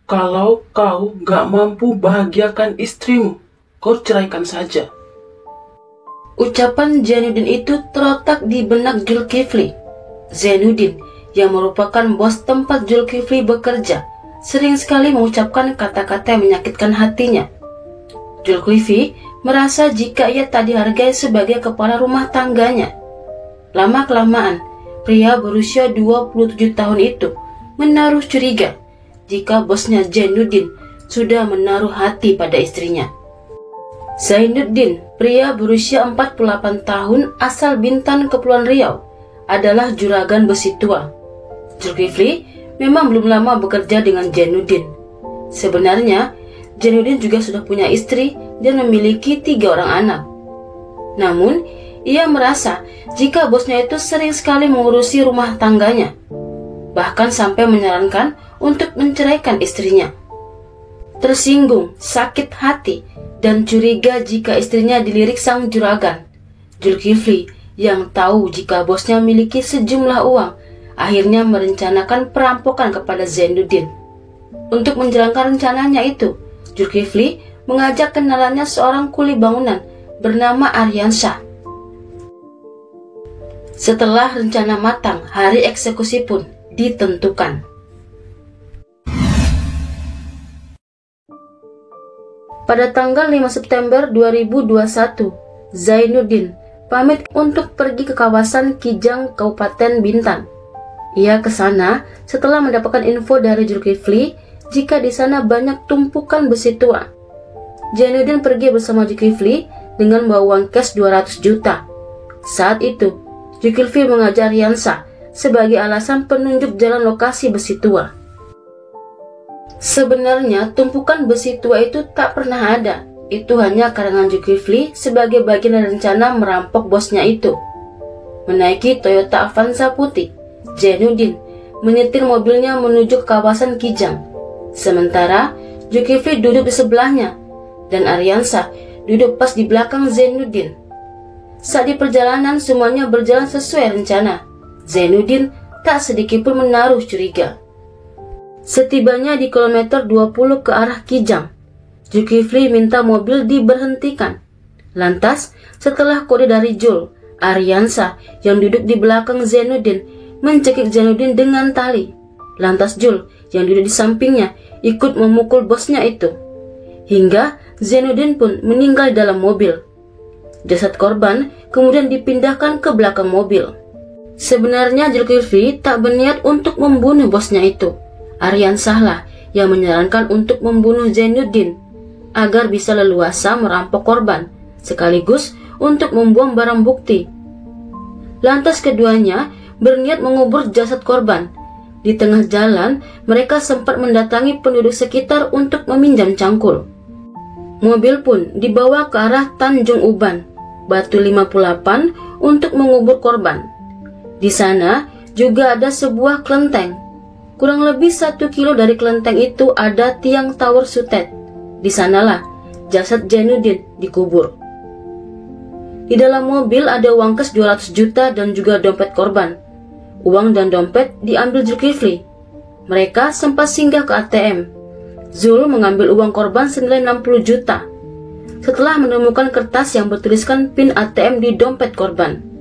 Kalau kau gak mampu bahagiakan istrimu, kau ceraikan saja. Ucapan Zainuddin itu terletak di benak Zulkifli. Zainuddin, yang merupakan bos tempat Zulkifli bekerja, sering sekali mengucapkan kata-kata yang menyakitkan hatinya. Zulkifli merasa jika ia tak dihargai sebagai kepala rumah tangganya. Lama-kelamaan, pria berusia 27 tahun itu menaruh curiga jika bosnya Zainuddin sudah menaruh hati pada istrinya. Zainuddin, pria berusia 48 tahun asal Bintan, Kepulauan Riau, adalah juragan besi tua. Zulkifli memang belum lama bekerja dengan Zainuddin. Sebenarnya, Zainuddin juga sudah punya istri dan memiliki 3 orang anak. Namun, ia merasa jika bosnya itu sering sekali mengurusi rumah tangganya, bahkan sampai menyarankan untuk menceraikan istrinya. Tersinggung, sakit hati, dan curiga jika istrinya dilirik sang juragan, Zulkifli yang tahu jika bosnya memiliki sejumlah uang, akhirnya merencanakan perampokan kepada Zainuddin. Untuk menjalankan rencananya itu, Zulkifli mengajak kenalannya seorang kuli bangunan bernama Aryansyah. Setelah rencana matang, hari eksekusi pun ditentukan. Pada tanggal 5 September 2021, Zainuddin pamit untuk pergi ke kawasan Kijang, Kabupaten Bintan. Ia ke sana setelah mendapatkan info dari Zulkifli jika di sana banyak tumpukan besi tua. Zainuddin pergi bersama Zulkifli dengan membawa uang cash 200 juta. Saat itu, Zulkifli mengajak Aryansyah sebagai alasan penunjuk jalan lokasi besi tua. Sebenarnya tumpukan besi tua itu tak pernah ada. Itu hanya karangan Zulkifli sebagai bagian dari rencana merampok bosnya itu. Menaiki Toyota Avanza putih, Zainuddin menyetir mobilnya menuju ke kawasan Kijang. Sementara Zulkifli duduk di sebelahnya dan Aryansyah duduk pas di belakang Zainuddin. Saat di perjalanan semuanya berjalan sesuai rencana. Zainuddin tak sedikit pun menaruh curiga. Setibanya di kilometer 20 ke arah Kijang, Zulkifli minta mobil diberhentikan. Lantas, setelah kode dari Zul, Aryansyah yang duduk di belakang Zainuddin mencekik Zainuddin dengan tali. Lantas Zul yang duduk di sampingnya ikut memukul bosnya itu. Hingga Zainuddin pun meninggal dalam mobil. Jasad korban kemudian dipindahkan ke belakang mobil. Sebenarnya Zulkifli tak berniat untuk membunuh bosnya itu. Aryansyah lah yang menyarankan untuk membunuh Zainuddin agar bisa leluasa merampok korban, sekaligus untuk membuang barang bukti. Lantas keduanya berniat mengubur jasad korban. Di tengah jalan, mereka sempat mendatangi penduduk sekitar untuk meminjam cangkul. Mobil pun dibawa ke arah Tanjung Uban, Batu 58 untuk mengubur korban. Di sana juga ada sebuah kelenteng. Kurang lebih 1 kilo dari kelenteng itu ada tiang tower sutet. Di sanalah jasad Zainuddin dikubur. Di dalam mobil ada uang cash 200 juta dan juga dompet korban. Uang dan dompet diambil Zulkifli. Mereka sempat singgah ke ATM. Zul mengambil uang korban senilai 60 juta. Setelah menemukan kertas yang bertuliskan PIN ATM di dompet korban.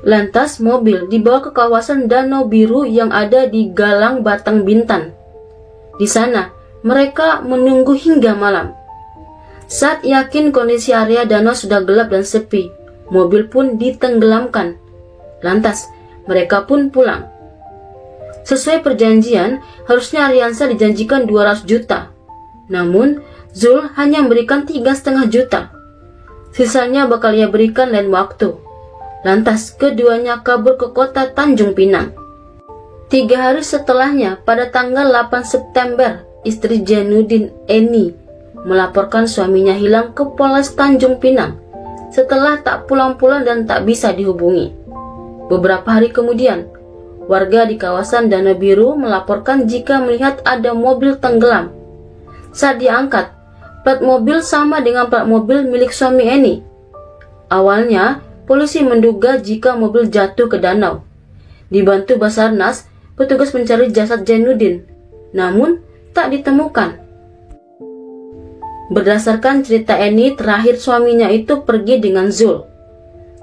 Lantas mobil dibawa ke kawasan Danau Biru yang ada di Galang Batang, Bintan. Di sana, mereka menunggu hingga malam. Saat yakin kondisi area danau sudah gelap dan sepi, mobil pun ditenggelamkan. Lantas, mereka pun pulang. Sesuai perjanjian, harusnya Aryansyah dijanjikan 200 juta. Namun, Zul hanya memberikan 3,5 juta. Sisanya bakal ia berikan lain waktu. Lantas keduanya kabur ke kota Tanjung Pinang. 3 hari setelahnya, pada tanggal 8 September, istri Zainuddin, Eni, melaporkan suaminya hilang ke Polres Tanjung Pinang setelah tak pulang-pulang dan tak bisa dihubungi. Beberapa hari kemudian, warga di kawasan Danau Biru melaporkan jika melihat ada mobil tenggelam. Saat diangkat, plat mobil sama dengan plat mobil milik suami Eni. Awalnya, polisi menduga jika mobil jatuh ke danau. Dibantu Basarnas, petugas mencari jasad Zainuddin, namun tak ditemukan. Berdasarkan cerita Eni, terakhir suaminya itu pergi dengan Zul.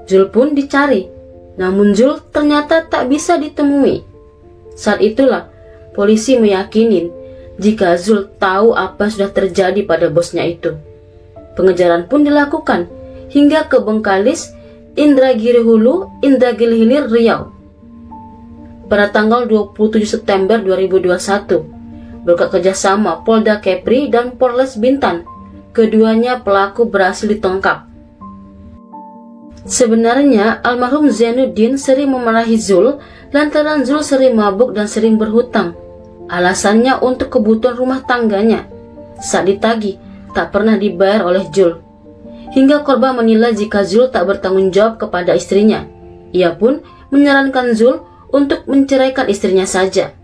Zul pun dicari, namun Zul ternyata tak bisa ditemui. Saat itulah polisi meyakini jika Zul tahu apa sudah terjadi pada bosnya itu. Pengejaran pun dilakukan hingga ke Bengkalis, Indragiri Hulu, Indragiri Hilir, Riau. Pada tanggal 27 September 2021, berkat kerjasama Polda Kepri dan Polres Bintan, keduanya pelaku berhasil ditangkap. Sebenarnya, almarhum Zainuddin sering memarahi Zul lantaran Zul sering mabuk dan sering berhutang. Alasannya untuk kebutuhan rumah tangganya. Saat ditagih, tak pernah dibayar oleh Zul. Hingga korban menilai jika Zul tak bertanggung jawab kepada istrinya. Ia pun menyarankan Zul untuk menceraikan istrinya saja.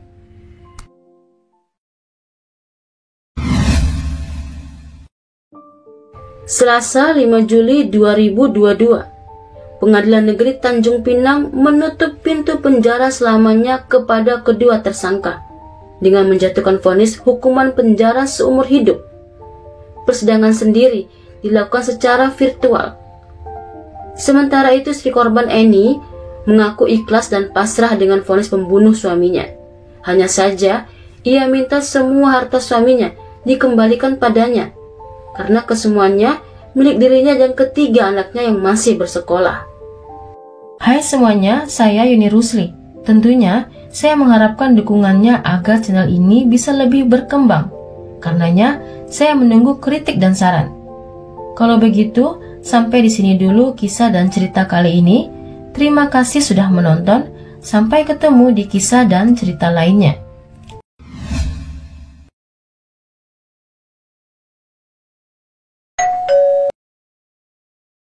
Selasa 5 Juli 2022, Pengadilan Negeri Tanjung Pinang menutup pintu penjara selamanya kepada kedua tersangka dengan menjatuhkan vonis hukuman penjara seumur hidup. Persidangan sendiri dilakukan secara virtual. Sementara itu, istri korban Eni mengaku ikhlas dan pasrah dengan vonis pembunuh suaminya. Hanya saja, ia minta semua harta suaminya dikembalikan padanya, karena kesemuanya milik dirinya dan ketiga anaknya yang masih bersekolah. Hai semuanya, saya Yuni Rusli. Tentunya, saya mengharapkan dukungannya agar channel ini bisa lebih berkembang. Karenanya, saya menunggu kritik dan saran. Kalau begitu, sampai di sini dulu kisah dan cerita kali ini. Terima kasih sudah menonton. Sampai ketemu di kisah dan cerita lainnya.